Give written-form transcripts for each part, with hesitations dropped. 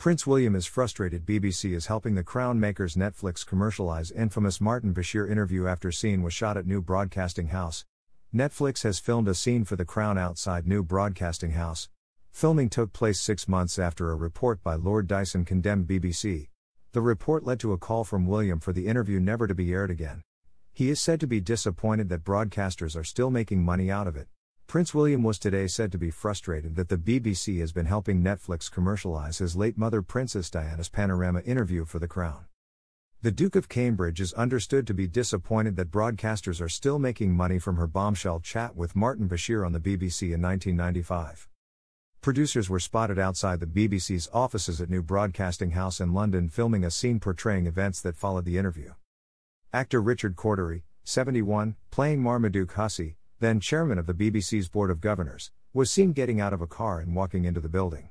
Prince William is frustrated. BBC is helping the Crown makers Netflix commercialize infamous Martin Bashir interview after scene was shot at new broadcasting house. Netflix has filmed a scene for the Crown outside new broadcasting house. Filming took place 6 months after a report by Lord Dyson condemned BBC. The report led to a call from William for the interview never to be aired again. He is said to be disappointed that broadcasters are still making money out of it. Prince William was today said to be frustrated that the BBC has been helping Netflix commercialize his late mother Princess Diana's Panorama interview for the Crown. The Duke of Cambridge is understood to be disappointed that broadcasters are still making money from her bombshell chat with Martin Bashir on the BBC in 1995. Producers were spotted outside the BBC's offices at New Broadcasting House in London filming a scene portraying events that followed the interview. Actor Richard Cordery, 71, playing Marmaduke Hussey, then chairman of the BBC's Board of Governors, was seen getting out of a car and walking into the building.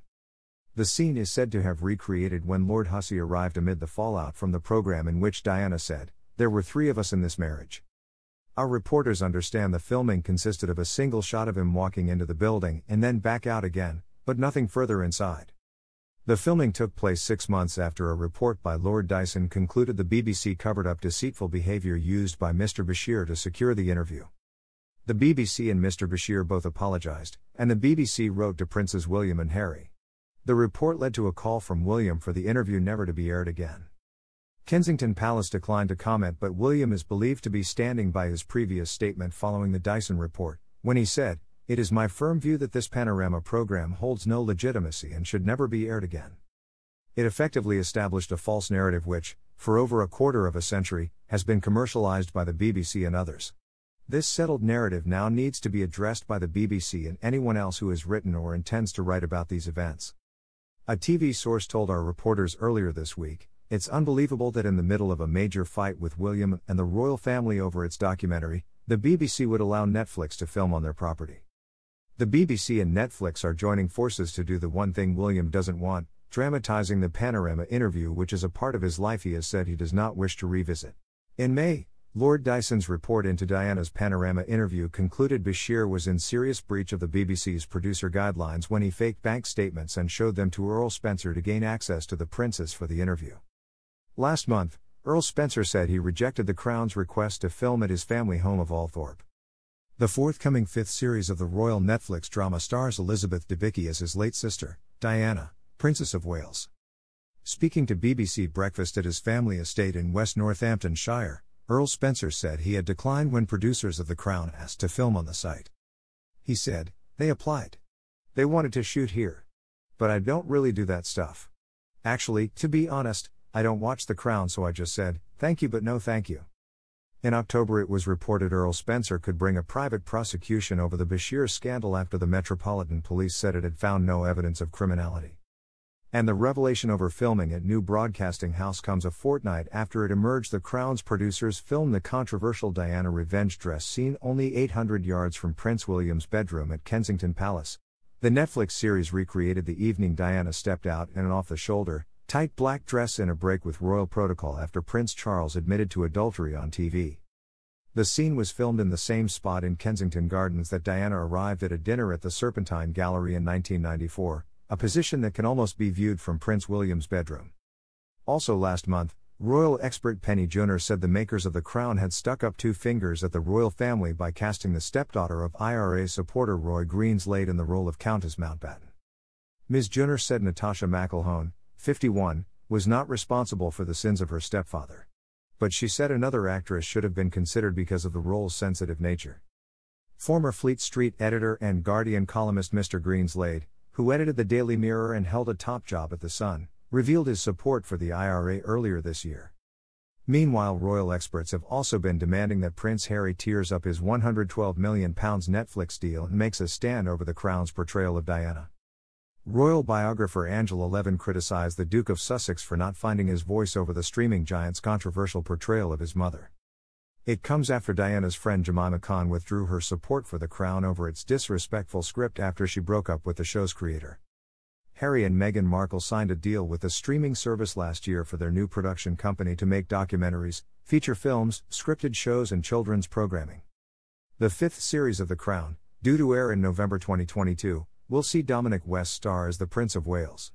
The scene is said to have recreated when Lord Hussey arrived amid the fallout from the programme in which Diana said, "There were 3 of us in this marriage." Our reporters understand the filming consisted of a single shot of him walking into the building and then back out again, but nothing further inside. The filming took place 6 months after a report by Lord Dyson concluded the BBC covered up deceitful behaviour used by Mr. Bashir to secure the interview. The BBC and Mr. Bashir both apologised, and the BBC wrote to Princes William and Harry. The report led to a call from William for the interview never to be aired again. Kensington Palace declined to comment, but William is believed to be standing by his previous statement following the Dyson report, when he said, "It is my firm view that this Panorama programme holds no legitimacy and should never be aired again." It effectively established a false narrative which, for over a quarter of a century, has been commercialised by the BBC and others. This settled narrative now needs to be addressed by the BBC and anyone else who has written or intends to write about these events. A TV source told our reporters earlier this week, "It's unbelievable that in the middle of a major fight with William and the royal family over its documentary, the BBC would allow Netflix to film on their property." The BBC and Netflix are joining forces to do the one thing William doesn't want, dramatising the Panorama interview, which is a part of his life he has said he does not wish to revisit. In May, Lord Dyson's report into Diana's Panorama interview concluded Bashir was in serious breach of the BBC's producer guidelines when he faked bank statements and showed them to Earl Spencer to gain access to the princess for the interview. Last month, Earl Spencer said he rejected the Crown's request to film at his family home of Althorpe. The forthcoming 5th series of the royal Netflix drama stars Elizabeth Debicki as his late sister, Diana, Princess of Wales. Speaking to BBC Breakfast at his family estate in West Northamptonshire, Earl Spencer said he had declined when producers of The Crown asked to film on the site. He said, "They applied. They wanted to shoot here. But I don't really do that stuff. Actually, to be honest, I don't watch The Crown, so I just said, thank you but no thank you." In October it was reported Earl Spencer could bring a private prosecution over the Bashir scandal after the Metropolitan Police said it had found no evidence of criminality. And the revelation over filming at New Broadcasting House comes a fortnight after it emerged the Crown's producers filmed the controversial Diana revenge dress scene only 800 yards from Prince William's bedroom at Kensington Palace. The Netflix series recreated the evening Diana stepped out in an off-the-shoulder, tight black dress in a break with royal protocol after Prince Charles admitted to adultery on TV. The scene was filmed in the same spot in Kensington Gardens that Diana arrived at a dinner at the Serpentine Gallery in 1994. A position that can almost be viewed from Prince William's bedroom. Also last month, royal expert Penny Junor said the makers of The Crown had stuck up 2 fingers at the royal family by casting the stepdaughter of IRA supporter Roy Greenslade in the role of Countess Mountbatten. Ms. Junor said Natasha McElhone, 51, was not responsible for the sins of her stepfather. But she said another actress should have been considered because of the role's sensitive nature. Former Fleet Street editor and Guardian columnist Mr. Greenslade, who edited the Daily Mirror and held a top job at The Sun, revealed his support for the IRA earlier this year. Meanwhile, royal experts have also been demanding that Prince Harry tears up his £112 million Netflix deal and makes a stand over the Crown's portrayal of Diana. Royal biographer Angela Levin criticized the Duke of Sussex for not finding his voice over the streaming giant's controversial portrayal of his mother. It comes after Diana's friend Jemima Khan withdrew her support for The Crown over its disrespectful script after she broke up with the show's creator. Harry and Meghan Markle signed a deal with the streaming service last year for their new production company to make documentaries, feature films, scripted shows and children's programming. The 5th series of The Crown, due to air in November 2022, will see Dominic West star as the Prince of Wales.